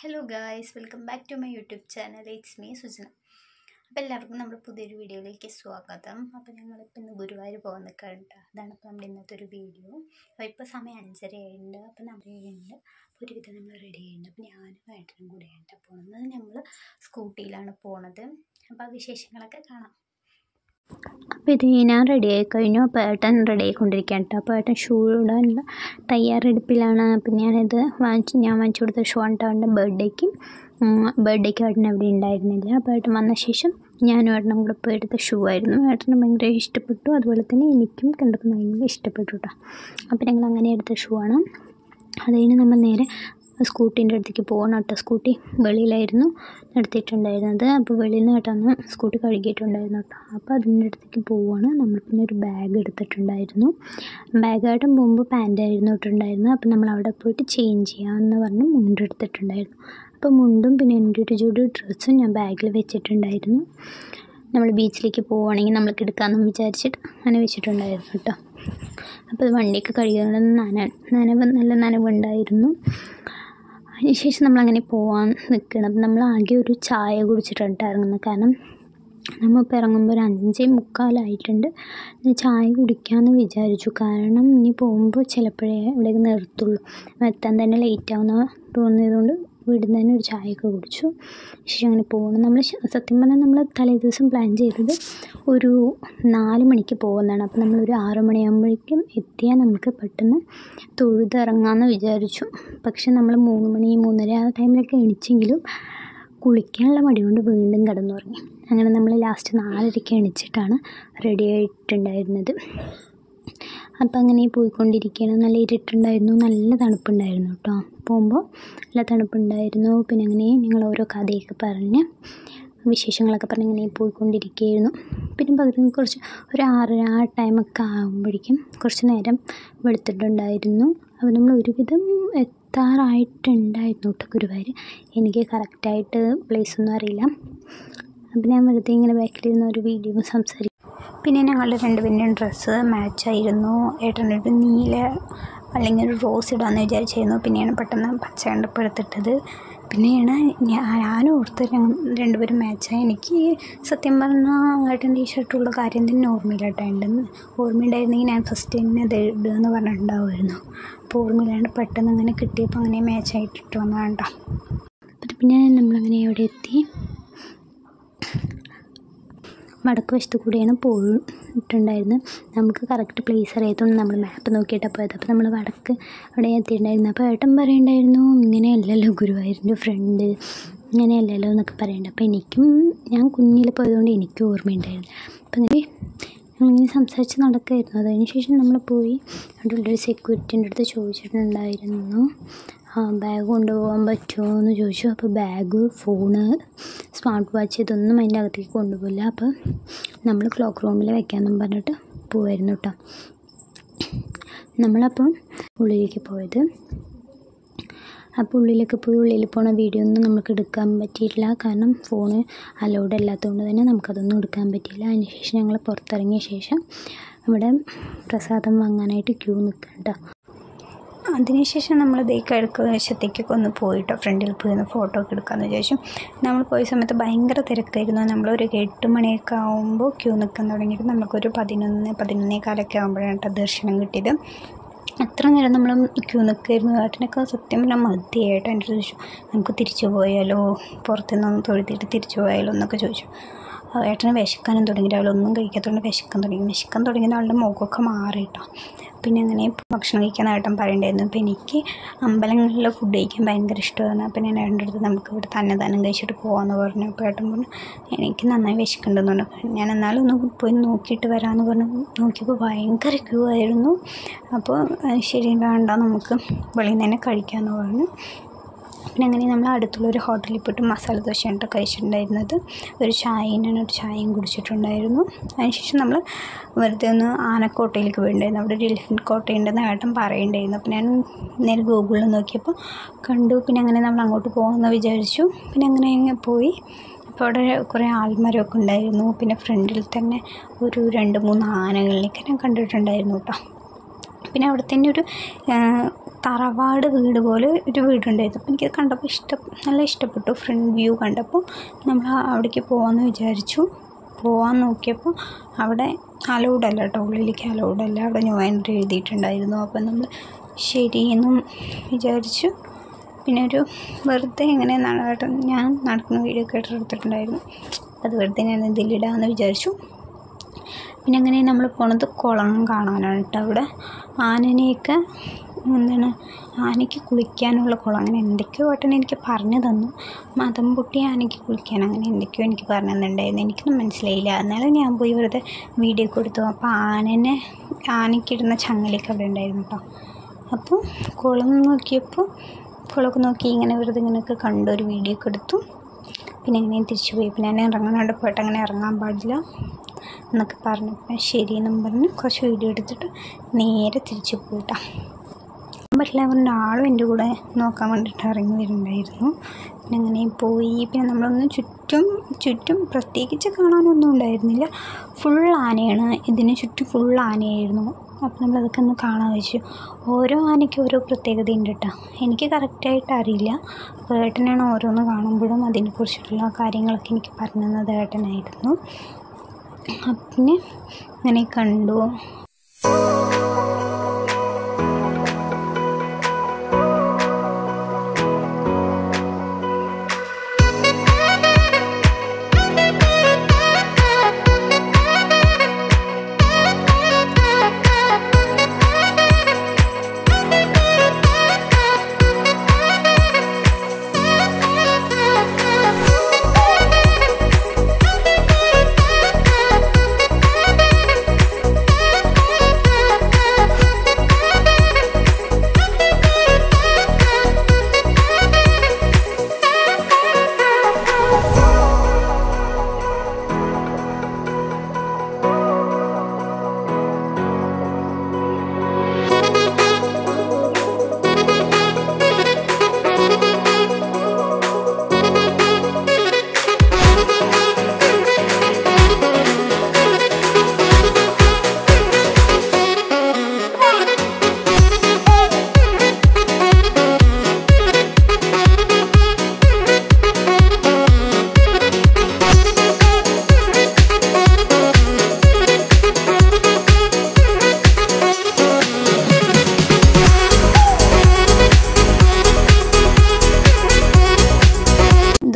Hello guys, welcome back to my YouTube channel. It's me Sujana. അപ്പോൾ എല്ലാവർക്കും നമ്മുടെ പുതിയൊരു വീഡിയോയിലേക്ക് സ്വാഗതം. അപ്പോൾ ഞങ്ങളിപ്പോൾ ഇന്ന് ഗുരുവായൂർ പോകാൻ നിൽക്കാറുണ്ട്. അതാണ് ഇപ്പോൾ നമ്മുടെ ഇന്നത്തെ ഒരു വീഡിയോ. അപ്പോൾ ഇപ്പോൾ സമയം 5:30 ആയിട്ടുണ്ട്. അപ്പോൾ അപ്പോൾ ഒരുവിധം നമ്മൾ റെഡി ആയിട്ടുണ്ട്. അപ്പോൾ ഞാനും ഏട്ടനും കൂടെയാണ് പോകുന്നത്. നമ്മൾ സ്കൂട്ടിയിലാണ് പോണത്. അപ്പോൾ ആ വിശേഷങ്ങളൊക്കെ കാണാം. അപ്പോൾ ഇത് ഞാൻ റെഡിയായി കഴിഞ്ഞു. അപ്പോൾ ഏട്ടൻ റെഡി ആയിക്കൊണ്ടിരിക്കുകയാണ് കേട്ടോ. അപ്പോൾ ഏട്ടൻ ഷൂ ഇടാനുള്ള തയ്യാറെടുപ്പിലാണ്. അപ്പോൾ ഞാനിത് ഞാൻ വാങ്ങിച്ചു കൊടുത്ത ഷൂ ആണ് അവൻ്റെ ബർത്ത്ഡേക്ക് ഏട്ടൻ അവിടെ ഉണ്ടായിരുന്നില്ല. അപ്പോൾ ഏട്ടൻ വന്ന ശേഷം ഞാനും ഏട്ടനും കൂടെ പോയി എടുത്ത ഷൂ ആയിരുന്നു. ഏട്ടന് ഭയങ്കര ഇഷ്ടപ്പെട്ടു. അതുപോലെ തന്നെ എനിക്കും കണ്ടപ്പോൾ ഭയങ്കര ഇഷ്ടപ്പെട്ടു കേട്ടോ. അപ്പോൾ ഞങ്ങൾ അങ്ങനെ എടുത്ത ഷൂ ആണ്. അത് കഴിഞ്ഞ് നമ്മൾ നേരെ സ്കൂട്ടീൻ്റെ അടുത്തേക്ക് പോകണം കേട്ടോ. സ്കൂട്ടി വെളിയിലായിരുന്നു നിർത്തിയിട്ടുണ്ടായിരുന്നത്. അപ്പോൾ വെളിയിൽ നിന്ന് കേട്ടൊന്ന് സ്കൂട്ടി കഴുകിയിട്ടുണ്ടായിരുന്നു കേട്ടോ. അപ്പോൾ അതിൻ്റെ അടുത്തേക്ക് പോവുകയാണ്. നമ്മൾ പിന്നെ ഒരു ബാഗ് എടുത്തിട്ടുണ്ടായിരുന്നു. ബാഗായിട്ടും പോകുമ്പോൾ പാൻറ്റായിരുന്നു ഇട്ടിട്ടുണ്ടായിരുന്നു. അപ്പോൾ നമ്മൾ അവിടെ പോയിട്ട് ചേഞ്ച് ചെയ്യാമെന്ന് പറഞ്ഞ് മുണ്ട് എടുത്തിട്ടുണ്ടായിരുന്നു. അപ്പോൾ മുണ്ടും പിന്നെ എൻ്റെ ഒരു ജോഡി ഡ്രസ്സും ഞാൻ ബാഗിൽ വെച്ചിട്ടുണ്ടായിരുന്നു. നമ്മൾ ബീച്ചിലേക്ക് പോവുകയാണെങ്കിൽ നമ്മൾക്ക് എടുക്കാമെന്ന് വിചാരിച്ചിട്ട് അങ്ങനെ വെച്ചിട്ടുണ്ടായിരുന്നു കേട്ടോ. അപ്പോൾ അത് വണ്ടിയൊക്കെ കഴുകുന്നത് നല്ല നനവുണ്ടായിരുന്നു. അതിനുശേഷം നമ്മളങ്ങനെ പോകാൻ നിൽക്കണം. അപ്പം നമ്മൾ ആകെ ഒരു ചായ കുടിച്ചിട്ടാണ് ഇറങ്ങുന്നത്. കാരണം നമ്മളിപ്പോൾ ഇറങ്ങുമ്പോൾ ഒരു 5:45 ചായ കുടിക്കാമെന്ന് വിചാരിച്ചു. കാരണം ഇനി പോകുമ്പോൾ ചിലപ്പോഴേ ഇവിടേക്ക് നിർത്തുള്ളൂ. എത്താൻ തന്നെ ലേറ്റ് ആവുന്ന തോന്നിയതുകൊണ്ട് വീട്ടിൽ തന്നെ ഒരു ചായയൊക്കെ കുടിച്ചു. ശേഷം അങ്ങനെ പോകണം. നമ്മൾ സത്യം പറഞ്ഞാൽ നമ്മൾ തലേ ദിവസം പ്ലാൻ ചെയ്തത് ഒരു 4 മണിക്ക് പോകുന്നതാണ്. അപ്പോൾ നമ്മളൊരു 6 മണിയാകുമ്പോഴേക്കും എത്തിയാൽ നമുക്ക് പെട്ടെന്ന് തൊഴുതിറങ്ങാമെന്ന് വിചാരിച്ചു. പക്ഷെ നമ്മൾ 3 മണി 3:30 ആ ടൈമിലൊക്കെ എണിച്ചെങ്കിലും കുളിക്കാനുള്ള മടി കൊണ്ട് വീണ്ടും കിടന്നുറങ്ങി. അങ്ങനെ നമ്മൾ ലാസ്റ്റ് 4:30 എണിച്ചിട്ടാണ് റെഡി ആയിട്ടുണ്ടായിരുന്നത്. അപ്പം അങ്ങനെ പോയിക്കൊണ്ടിരിക്കുകയാണ്. നല്ല ഇരുട്ടുണ്ടായിരുന്നു, നല്ല തണുപ്പുണ്ടായിരുന്നു കേട്ടോ. പോകുമ്പോൾ നല്ല തണുപ്പുണ്ടായിരുന്നു. പിന്നെ അങ്ങനെ ഞങ്ങൾ ഓരോ കഥയൊക്കെ പറഞ്ഞ് വിശേഷങ്ങളൊക്കെ പറഞ്ഞ് ഇങ്ങനെ പോയിക്കൊണ്ടിരിക്കുകയായിരുന്നു. പിന്നെ പകുതി കുറച്ച് ഒരു 6:30 ആ ടൈമൊക്കെ ആകുമ്പോഴേക്കും കുറച്ച് നേരം വെളുത്തിട്ടുണ്ടായിരുന്നു. അപ്പോൾ നമ്മൾ ഒരുവിധം എത്താറായിട്ടുണ്ടായിരുന്നു കേട്ടോ ഗുരുവായൂർ. എനിക്ക് കറക്റ്റായിട്ട് പ്ലേസൊന്നും അറിയില്ല. അപ്പോൾ ഞാൻ വെറുതെ ഇങ്ങനെ ബാക്കിലിരുന്ന ഒരു വീഡിയോ സംസാരിക്കും. പിന്നെ ഞങ്ങളുടെ രണ്ടുപേരുടെയും ഡ്രസ്സ് മാച്ചായിരുന്നു. ഏട്ടനൊരു നീല അല്ലെങ്കിൽ ഒരു റോസ് ഇടാമെന്ന് വിചാരിച്ചായിരുന്നു. പിന്നെയാണ് പെട്ടെന്ന് പച്ച കണ്ടപ്പോൾ എടുത്തിട്ടത്. പിന്നെയാണ് ഞാനും ഓർത്ത് രണ്ടുപേരും മാച്ചായി. എനിക്ക് സത്യം പറഞ്ഞാൽ ഏട്ടൻ്റെ ഈ ഷർട്ടുള്ള കാര്യം തന്നെ ഓർമ്മയുണ്ടായിരുന്നെങ്കിൽ ഞാൻ ഫസ്റ്റ് തന്നെ അത് ഇടുക എന്ന് പറഞ്ഞിട്ടുണ്ടാവുമായിരുന്നു. അപ്പോൾ ഓർമ്മയില്ലാണ്ട് പെട്ടെന്ന് അങ്ങനെ കിട്ടിയപ്പോൾ അങ്ങനെ മാച്ചായിട്ട് ഇട്ട് വന്നതാണ് കേട്ടോ. പിന്നെ നമ്മളങ്ങനെ അവിടെ എത്തി. വടക്ക് വശത്ത് കൂടിയാണ് പോയിട്ടുണ്ടായിരുന്നത്. നമുക്ക് കറക്റ്റ് പ്ലേസ് അറിയാത്തതുകൊണ്ട് നമ്മൾ മാപ്പ് നോക്കിയിട്ടാണ് പോയത്. അപ്പോൾ നമ്മൾ വടക്ക് അവിടെ എത്തിയിട്ടുണ്ടായിരുന്നു. അപ്പോൾ ഏട്ടൻ പറയുന്നുണ്ടായിരുന്നു ഇങ്ങനെയല്ലല്ലോ ഗുരുവായൂരിൻ്റെ ഫ്രണ്ട്, ഇങ്ങനെയല്ലല്ലോ എന്നൊക്കെ പറയുന്നുണ്ട്. അപ്പോൾ ഞാൻ കുഞ്ഞിൽ പോയതുകൊണ്ട് എനിക്കും ഓർമ്മയുണ്ടായിരുന്നു. അപ്പം അങ്ങനെ ഞങ്ങളിങ്ങനെ സംസാരിച്ച് നടക്കുമായിരുന്നു. അതിന് ശേഷം നമ്മൾ പോയി അവിടെയുള്ളൊരു സെക്യൂരിറ്റീൻ്റെ അടുത്ത് ചോദിച്ചിട്ടുണ്ടായിരുന്നു ബാഗ് കൊണ്ടുപോകാൻ പറ്റുമോ എന്ന് ചോദിച്ചു. അപ്പോൾ ബാഗ്, ഫോണ്, സ്മാർട്ട് വാച്ച് ഇതൊന്നും അതിൻ്റെ അകത്തേക്ക് കൊണ്ടുപോകില്ല. അപ്പോൾ നമ്മൾ ക്ലോക്ക് റൂമിൽ വെക്കാമെന്നും പറഞ്ഞിട്ട് പോവായിരുന്നു കേട്ടോ. നമ്മളപ്പം ഉള്ളിലേക്ക് പോയത്. അപ്പോൾ ഉള്ളിലേക്ക് പോയി ഉള്ളിൽ പോണ വീഡിയോ ഒന്നും നമുക്ക് എടുക്കാൻ പറ്റിയിട്ടില്ല. കാരണം ഫോണ് അലൗഡ് അല്ലാത്തതുകൊണ്ട് തന്നെ നമുക്കതൊന്നും എടുക്കാൻ പറ്റിയില്ല. അതിന് ശേഷം ഞങ്ങൾ പുറത്തിറങ്ങിയ ശേഷം ഇവിടെ പ്രസാദം വാങ്ങാനായിട്ട് ക്യൂ നിൽക്കാം കേട്ടോ. അതിനുശേഷം നമ്മൾ കിഴക്ക് വശത്തേക്കൊക്കെ ഒന്ന് പോയിട്ടോ. ഫ്രണ്ടിൽ പോയി ഒന്ന് ഫോട്ടോ ഒക്കെ എടുക്കാമെന്ന് വിചാരിച്ചു. നമ്മൾ പോയ സമയത്ത് ഭയങ്കര തിരക്കായിരുന്നു. നമ്മളൊരു 8 മണിയൊക്കെ ആകുമ്പോൾ ക്യൂ നിൽക്കാൻ തുടങ്ങിയിട്ട് നമുക്കൊരു 11-11:15 ആകുമ്പോഴാണ് കേട്ടോ ദർശനം കിട്ടിയത്. അത്ര നേരം നമ്മൾ ക്യൂ നിൽക്കുമായിരുന്നു. ഏട്ടനൊക്കെ സത്യം പറഞ്ഞാൽ മതിയായിട്ട് എൻ്റെ ചോദിച്ചു നമുക്ക് തിരിച്ചു പോയാലോ, പുറത്തുനിന്നൊന്ന് തൊഴുതിയിട്ട് തിരിച്ചു പോയാലോ എന്നൊക്കെ ചോദിച്ചു. ഏട്ടന് വിശക്കാനും തുടങ്ങി. രാവിലെ ഒന്നും കഴിക്കാത്തതുകൊണ്ട് വിശക്കാൻ തുടങ്ങിയ ആളുടെ മുഖമൊക്കെ മാറി കേട്ടോ. പിന്നെ അങ്ങനെ ഭക്ഷണം കഴിക്കാൻ ഏട്ടൻ പറയണ്ടായിരുന്നു. അപ്പോൾ എനിക്ക് അമ്പലങ്ങളിൽ ഫുഡ് കഴിക്കാൻ ഭയങ്കര ഇഷ്ടമാണ്. അപ്പോൾ ഞാൻ ഏട്ടൻ്റെ അടുത്ത് നമുക്ക് ഇവിടെ അന്നദാനം കഴിച്ചിട്ട് പോകാമെന്ന് പറഞ്ഞു. അപ്പോൾ ഏട്ടൻ പറഞ്ഞു എനിക്ക് നന്നായി വിശക്കുന്നുണ്ടെന്ന് പറഞ്ഞു. ഞാൻ എന്നാലും ഒന്ന് പോയി നോക്കിയിട്ട് വരാമെന്ന് പറഞ്ഞു. നോക്കിയപ്പോൾ ഭയങ്കര ക്യൂ ആയിരുന്നു. അപ്പോൾ ശരി വേണ്ട, നമുക്ക് വെളിയിൽ നിന്ന് തന്നെ കഴിക്കാമെന്ന് പറഞ്ഞു. പിന്നെ അങ്ങനെ നമ്മൾ അടുത്തുള്ളൊരു ഹോട്ടലിൽ പോയിട്ട് മസാല ദോശയാണ് കഴിച്ചിട്ടുണ്ടായിരുന്നത്. ഒരു ചായയും കുടിച്ചിട്ടുണ്ടായിരുന്നു. അതിനുശേഷം നമ്മൾ വെറുതെ ഒന്ന് ആനക്കോട്ടയിലേക്ക് പോയിട്ടുണ്ടായിരുന്നു. അവിടെ ഒരു എലിഫൻറ്റ് കോട്ടയുണ്ടെന്ന് ഏട്ടൻ പറയുന്നുണ്ടായിരുന്നു. അപ്പോൾ ഞാൻ നേരെ ഗൂഗിളിൽ നോക്കിയപ്പോൾ കണ്ടു. പിന്നെ അങ്ങനെ നമ്മൾ അങ്ങോട്ട് പോകാമെന്ന് വിചാരിച്ചു. പിന്നെ അങ്ങനെ പോയി. അപ്പോൾ അവിടെ കുറേ ആൽമരമൊക്കെ ഉണ്ടായിരുന്നു. പിന്നെ ഫ്രണ്ടിൽ തന്നെ ഒരു 2-3 ആനകളിലേക്ക് ഞാൻ കണ്ടിട്ടുണ്ടായിരുന്നു കേട്ടോ. പിന്നെ അവിടെ തന്നെ ഒരു തറവാട് വീട് പോലെ ഒരു വീടുണ്ടായിരുന്നു. അപ്പോൾ എനിക്കത് കണ്ടപ്പോൾ നല്ല ഇഷ്ടപ്പെട്ടു. ഫ്രണ്ട് വ്യൂ കണ്ടപ്പോൾ നമ്മൾ അവിടേക്ക് പോകാമെന്ന് വിചാരിച്ചു. പോകാൻ നോക്കിയപ്പോൾ അവിടെ അലൗഡ് അല്ല കേട്ടോ, ഉള്ളിലേക്ക് അലൗഡ് അല്ല, അവിടെ നോ എൻട്രി എഴുതിയിട്ടുണ്ടായിരുന്നു. അപ്പം നമ്മൾ ശരിയെന്നും വിചാരിച്ചു. പിന്നെ ഒരു വെറുതെ എങ്ങനെ ഞാൻ നടക്കുന്ന വീഡിയോ ഒക്കെ എടുത്തിട്ടുണ്ടായിരുന്നു, അത് വെറുതെ ഞാൻ ഇതിലിടാമെന്ന് വിചാരിച്ചു. പിന്നെ അങ്ങനെ നമ്മൾ പോണത് കുളം കാണാനാണ് കേട്ടോ. അവിടെ ആനനെയൊക്കെ ആനയ്ക്ക് കുളിക്കാനുള്ള കുളം, അങ്ങനെ എന്തൊക്കെയോ ഏട്ടൻ എനിക്ക് പറഞ്ഞു തന്നു. മതം പൊട്ടി ആനയ്ക്ക് കുളിക്കാൻ അങ്ങനെ എന്തൊക്കെയോ എനിക്ക് പറഞ്ഞു തന്നിട്ടുണ്ടായിരുന്നു. എനിക്കൊന്നും മനസ്സിലായില്ല. എന്നാലും ഞാൻ പോയി വെറുതെ വീഡിയോ കൊടുത്തു. അപ്പോൾ ആനയ്ക്കിടുന്ന ചങ്ങലയൊക്കെ അവിടെ ഉണ്ടായിരുന്നു കേട്ടോ. അപ്പോൾ കുളമൊക്കെ നോക്കി ഇങ്ങനെ വെറുതെ ഇങ്ങനെയൊക്കെ കണ്ടു, ഒരു വീഡിയോ ഒക്കെ എടുത്തു. പിന്നെ അങ്ങനെ തിരിച്ചു പോയി. പിന്നെ ഞാൻ ഇറങ്ങാണ്ട് പോയിട്ട് അങ്ങനെ ഇറങ്ങാൻ പാടില്ല എന്നൊക്കെ പറഞ്ഞപ്പോൾ ശരിയെന്നും പറഞ്ഞ് കുറച്ച് വീഡിയോ എടുത്തിട്ട് നേരെ തിരിച്ചു പോയിട്ടാ. പറ്റില്ല അവരുടെ ആളും എൻ്റെ കൂടെ നോക്കാൻ വേണ്ടിയിട്ട് ഇറങ്ങി വരുന്നുണ്ടായിരുന്നു. പിന്നെ അങ്ങനെ പോയി. പിന്നെ നമ്മളൊന്ന് ചുറ്റും പ്രത്യേകിച്ച് കാണാനൊന്നും ഉണ്ടായിരുന്നില്ല. ഫുൾ ആനയാണ്, ഇതിന് ചുറ്റും ഫുൾ ആനയായിരുന്നു. അപ്പോൾ നമ്മളതൊക്കെ ഒന്ന് കാണാൻ വെച്ചു. ഓരോ ആനയ്ക്കും ഓരോ പ്രത്യേകത ഉണ്ട് കേട്ടോ. എനിക്ക് കറക്റ്റായിട്ട് അറിയില്ല. അപ്പോൾ ഏട്ടനാണ് ഓരോന്ന് കാണുമ്പോഴും അതിനെക്കുറിച്ചിട്ടുള്ള കാര്യങ്ങളൊക്കെ എനിക്ക് പറഞ്ഞു തന്നത് ഏട്ടനായിരുന്നു. പിന്നെ അങ്ങനെ കണ്ടു.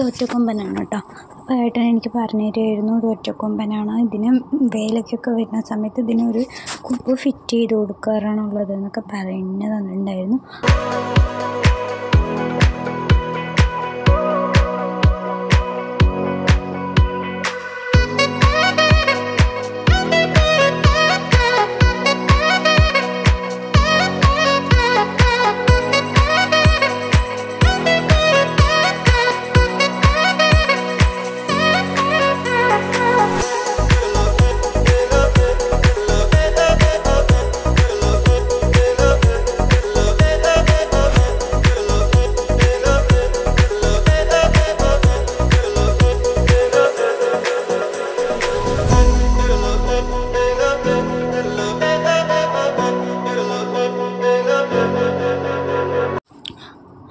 ഒറ്റക്കൊമ്പനാണ് കേട്ടോ. അപ്പോൾ ഏട്ടൻ എനിക്ക് പറഞ്ഞു തരുമായിരുന്നു ഇത് ഒറ്റക്കൊമ്പനാണ്, ഇതിന് വേലയ്ക്കൊക്കെ വരുന്ന സമയത്ത് ഇതിനൊരു കൊമ്പ് ഫിറ്റ് ചെയ്ത് കൊടുക്കാറാണുള്ളത് എന്നൊക്കെ പറഞ്ഞു തന്നിട്ടുണ്ടായിരുന്നു.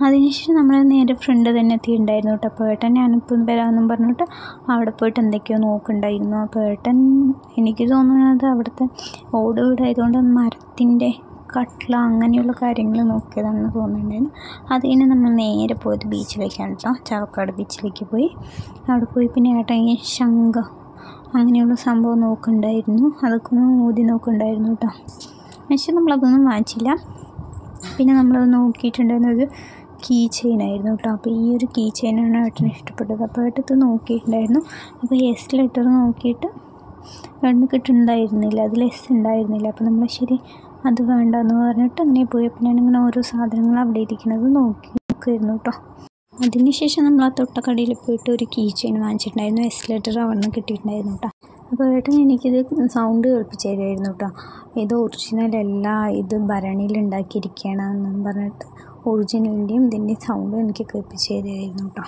അതിനുശേഷം നമ്മൾ നേരെ ഫ്രണ്ട് തന്നെ എത്തിയിട്ടുണ്ടായിരുന്നു കേട്ടോ. അപ്പോൾ ഏട്ടൻ ഞാനിപ്പം വരാമെന്നും പറഞ്ഞിട്ട് അവിടെ പോയിട്ട് എന്തൊക്കെയോ നോക്കുന്നുണ്ടായിരുന്നു. അപ്പോൾ ഏട്ടൻ എനിക്ക് തോന്നുന്നത് അവിടുത്തെ ഓട് വീടായതുകൊണ്ട് മരത്തിൻ്റെ കട്ട്ള അങ്ങനെയുള്ള കാര്യങ്ങൾ നോക്കിയതാണെന്ന് തോന്നുന്നുണ്ടായിരുന്നു. അത് കഴിഞ്ഞ് നമ്മൾ നേരെ പോയത് ബീച്ചിലേക്കാണ് കേട്ടോ. ചാവക്കാട് ബീച്ചിലേക്ക് പോയി. അവിടെ പോയി പിന്നെ ഏട്ടൻ ഈ ശംഖ് അങ്ങനെയുള്ള സംഭവം നോക്കുന്നുണ്ടായിരുന്നു. അതൊക്കെ ഒന്ന് ഊതി നോക്കുന്നുണ്ടായിരുന്നു കേട്ടോ. പക്ഷേ നമ്മളതൊന്നും വാങ്ങിച്ചില്ല. പിന്നെ നമ്മളത് നോക്കിയിട്ടുണ്ടായിരുന്നത് കീ ചെയിനായിരുന്നു കേട്ടോ. അപ്പോൾ ഈ ഒരു കീ ചെയിനാണ് ഏട്ടന് ഇഷ്ടപ്പെട്ടത്. അപ്പോൾ ഏട്ടത്ത് നോക്കിയിട്ടുണ്ടായിരുന്നു. അപ്പോൾ എസ് ലെറ്റർ നോക്കിയിട്ട് ഏട്ടന് കിട്ടുന്നുണ്ടായിരുന്നില്ല, അതിൽ എസ് ഉണ്ടായിരുന്നില്ല. അപ്പോൾ നമ്മൾ ശരി അത് വേണ്ടെന്ന് പറഞ്ഞിട്ട് അങ്ങനെ പോയി. അപ്പോൾ ഞാനിങ്ങനെ ഓരോ സാധനങ്ങൾ അവിടെ ഇരിക്കുന്നത് നോക്കുമായിരുന്നു കേട്ടോ. അതിനുശേഷം നമ്മൾ ആ തൊട്ടക്കടയിൽ പോയിട്ട് ഒരു കീ ചെയിൻ വാങ്ങിച്ചിട്ടുണ്ടായിരുന്നു. എസ് ലെറ്റർ അവിടെ നിന്ന് കിട്ടിയിട്ടുണ്ടായിരുന്നു കേട്ടോ. അപ്പോൾ ഏട്ടൻ എനിക്കിത് സൗണ്ട് കേൾപ്പിച്ച് തരുമായിരുന്നു കേട്ടോ. ഇത് ഒറിജിനൽ അല്ല, ഇത് ഭരണിയിൽ ഉണ്ടാക്കിയിരിക്കുകയാണെന്നും പറഞ്ഞിട്ട് ഒറിജിനലിൻ്റെയും ഇതിൻ്റെയും സൗണ്ട് എനിക്ക് കേൾപ്പിച്ച് തരുമായിരുന്നു കേട്ടോ.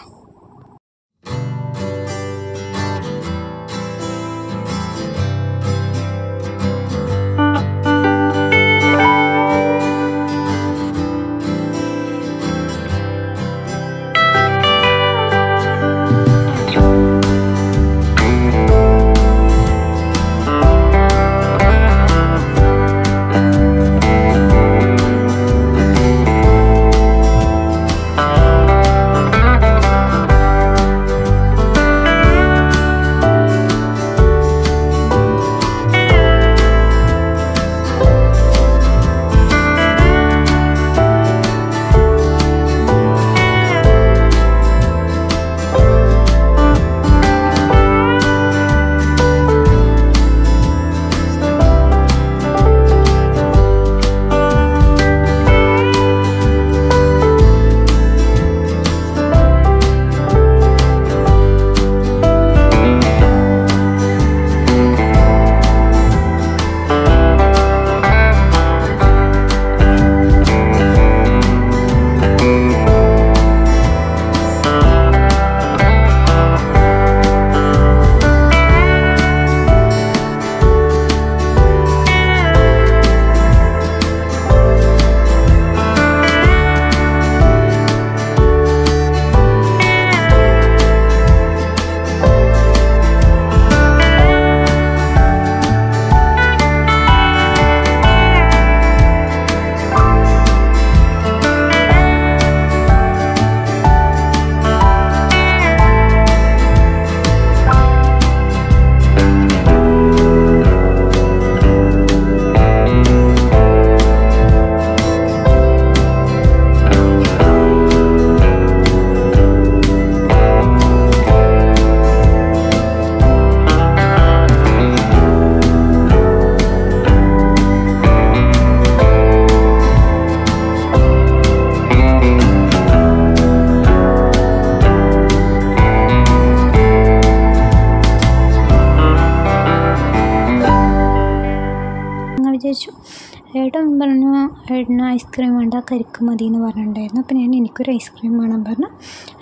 ഏട്ടൻ പറഞ്ഞു ഏട്ടന് ഐസ്ക്രീം വേണ്ട കരിക്ക് മതി എന്ന് പറഞ്ഞിട്ടുണ്ടായിരുന്നു. അപ്പോൾ എനിക്കൊരു ഐസ്ക്രീം വേണം പറഞ്ഞ്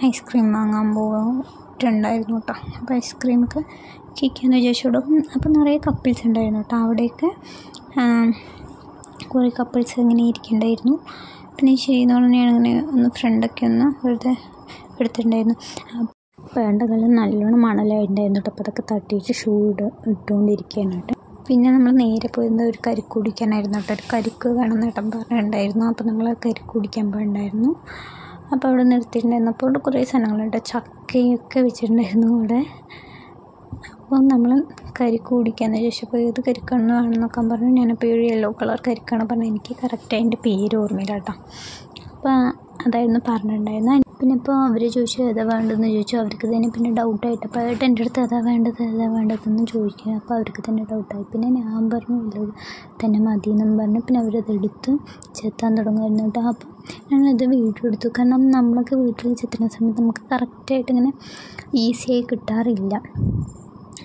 ഐസ്ക്രീം വാങ്ങാൻ പോയിട്ടുണ്ടായിരുന്നു കേട്ടോ. അപ്പോൾ ഐസ്ക്രീമൊക്കെ കഴിക്കാമെന്ന് വിചാരിച്ചോളൂ. അപ്പോൾ നിറയെ കപ്പിൾസ് ഉണ്ടായിരുന്നു കേട്ടോ. അവിടെയൊക്കെ കുറേ കപ്പിൾസ് ഇങ്ങനെ ഇരിക്കുന്നുണ്ടായിരുന്നു. പിന്നെ ചെയ്യുന്ന പറഞ്ഞാൽ ഞാനിങ്ങനെ ഒന്ന് ഫ്രണ്ടൊക്കെ ഒന്ന് വെറുതെ എടുത്തിട്ടുണ്ടായിരുന്നു. അപ്പോൾ എൻ്റെ കയ്യിൽ നല്ലോണം മണലായിട്ടുണ്ടായിരുന്നു കേട്ടോ. അപ്പോൾ അതൊക്കെ തട്ടിയിട്ട് ഷൂ ഇട്ടുകൊണ്ടിരിക്കുകയാണ് കേട്ടോ. പിന്നെ നമ്മൾ നേരെ പോയിരുന്നത് ഒരു കരിക്ക് കുടിക്കാനായിരുന്നു കേട്ടോ. ഒരു കരിക്ക് വേണം നേട്ടം പറഞ്ഞിട്ടുണ്ടായിരുന്നു. അപ്പോൾ നമ്മൾ കരിക്ക് കുടിക്കാൻ പോയിട്ടുണ്ടായിരുന്നു. അപ്പോൾ അവിടെ നിർത്തിയിട്ടുണ്ടായിരുന്നു. അപ്പോൾ അവിടെ കുറേ സാധനങ്ങളുണ്ട്, ചക്കയൊക്കെ വെച്ചിട്ടുണ്ടായിരുന്നു അവിടെ. അപ്പോൾ നമ്മൾ കരിക്ക് കുടിക്കാമെന്ന് ചോദിച്ചപ്പോൾ ഏത് കരിക്കാണെന്ന് വേണമെന്നൊക്കെ പറഞ്ഞു. ഞാനപ്പോൾ ഒരു യെല്ലോ കളർ കരിക്കാണ് പറഞ്ഞത്. എനിക്ക് കറക്റ്റ് അതിൻ്റെ പേര് ഓർമ്മയില്ല കേട്ടോ. അപ്പോൾ അതായിരുന്നു പറഞ്ഞിട്ടുണ്ടായിരുന്നത്. പിന്നെ ഇപ്പോൾ അവർ ചോദിച്ചു ഏതാ വേണ്ടതെന്ന് ചോദിച്ചു. അവർക്ക് തന്നെ പിന്നെ ഡൗട്ടായിട്ട് അപ്പോൾ ഏട്ടൻ എൻ്റെ അടുത്ത് ഏതാ വേണ്ടതെന്ന് ചോദിക്കുക. അപ്പോൾ അവർക്ക് തന്നെ ഡൗട്ടായി. പിന്നെ ഞാൻ പറഞ്ഞു ഇല്ല തന്നെ മതി എന്നും പറഞ്ഞു. പിന്നെ അവരതെടുത്ത് ചെത്താൻ തുടങ്ങുമായിരുന്നു കേട്ടോ. അപ്പോൾ ഞാനത് വീഡിയോ എടുത്തു. കാരണം നമ്മളൊക്കെ വീട്ടിൽ ചെത്തുന്ന സമയത്ത് നമുക്ക് കറക്റ്റായിട്ട് ഇങ്ങനെ ഈസിയായി കിട്ടാറില്ല.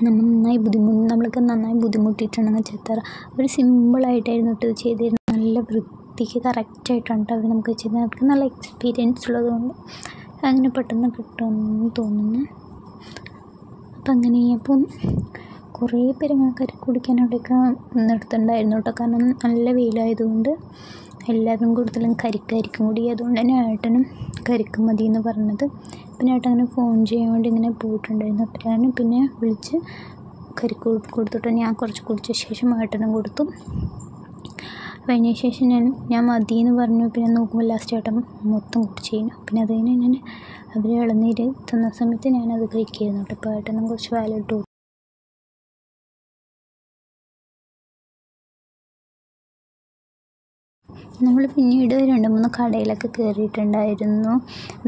നമ്മളൊക്കെ നന്നായി ബുദ്ധിമുട്ടിയിട്ടുണ്ടെങ്കിൽ ചെത്താറ്. അവർ സിമ്പിളായിട്ടായിരുന്നു കേട്ടോ ചെയ്തിരുന്നത്. നല്ല വൃത്തിക്ക് കറക്റ്റായിട്ടാണ് അവർ നമുക്ക് ചെയ്തത്. അവർക്ക് നല്ല എക്സ്പീരിയൻസ് ഉള്ളതുകൊണ്ട് അങ്ങനെ പെട്ടെന്ന് കിട്ടുമെന്ന് തോന്നുന്നു. അപ്പം അങ്ങനെ അപ്പം കുറേ പേര് ഇങ്ങനെ കരിക്ക് കുടിക്കാനവിടെയൊക്കെ നിർത്തുന്നുണ്ടായിരുന്നു കേട്ടോ. കാരണം നല്ല വെയിലായതുകൊണ്ട് എല്ലാവരും കൂടുതലും കരിക്കായിരിക്കും കൂടി. അതുകൊണ്ട് തന്നെ ഏട്ടനും കരിക്ക് മതി എന്ന് പറഞ്ഞത്. പിന്നെ ഏട്ടൻ അങ്ങനെ ഫോൺ ചെയ്യാൻ വേണ്ടി ഇങ്ങനെ പോയിട്ടുണ്ടായിരുന്നു. അപ്പോൾ ഞാൻ പിന്നെ വിളിച്ച് കരിക്ക് കൊടുത്തിട്ട് ഞാൻ കുറച്ച് കുടിച്ച ശേഷം ഏട്ടനും കൊടുത്തു. അതിന് ശേഷം ഞാൻ മതി എന്ന് പറഞ്ഞു. പിന്നെ നോക്കുമ്പോൾ ലാസ്റ്റ് ഏട്ടൻ മൊത്തം കുടിച്ച് കഴിഞ്ഞു. പിന്നെ അത് കഴിഞ്ഞ് ഞാൻ അവർ ഇളനീര് തന്ന സമയത്ത് ഞാനത് കഴിക്കുകയായിരുന്നു കേട്ടോ. അപ്പോൾ ഏട്ടനും കുറച്ച് വാലിട്ട് കൊടുത്തു. നമ്മൾ പിന്നീട് 2-3 കടയിലൊക്കെ കയറിയിട്ടുണ്ടായിരുന്നു.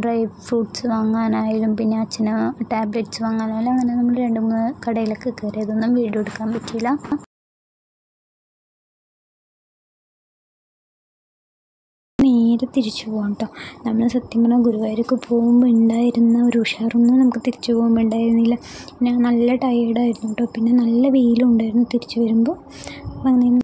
ഡ്രൈ ഫ്രൂട്ട്സ് വാങ്ങാനായാലും പിന്നെ അച്ഛന് ടാബ്ലറ്റ്സ് വാങ്ങാനായാലും അങ്ങനെ നമ്മൾ 2-3 കടയിലൊക്കെ കയറിയതൊന്നും വീഡിയോ എടുക്കാൻ പറ്റിയില്ല. നേരെ തിരിച്ചു പോകാം കേട്ടോ. നമ്മൾ സത്യം പറഞ്ഞാൽ ഗുരുവായൂരൊക്കെ പോകുമ്പോൾ ഉണ്ടായിരുന്ന ഒരു ഉഷാറൊന്നും നമുക്ക് തിരിച്ചു പോകുമ്പോൾ ഉണ്ടായിരുന്നില്ല. ഞാൻ നല്ല ടയേർഡായിരുന്നു കേട്ടോ. പിന്നെ നല്ല വെയിലും ഉണ്ടായിരുന്നു തിരിച്ചു വരുമ്പോൾ. അപ്പം അങ്ങനെ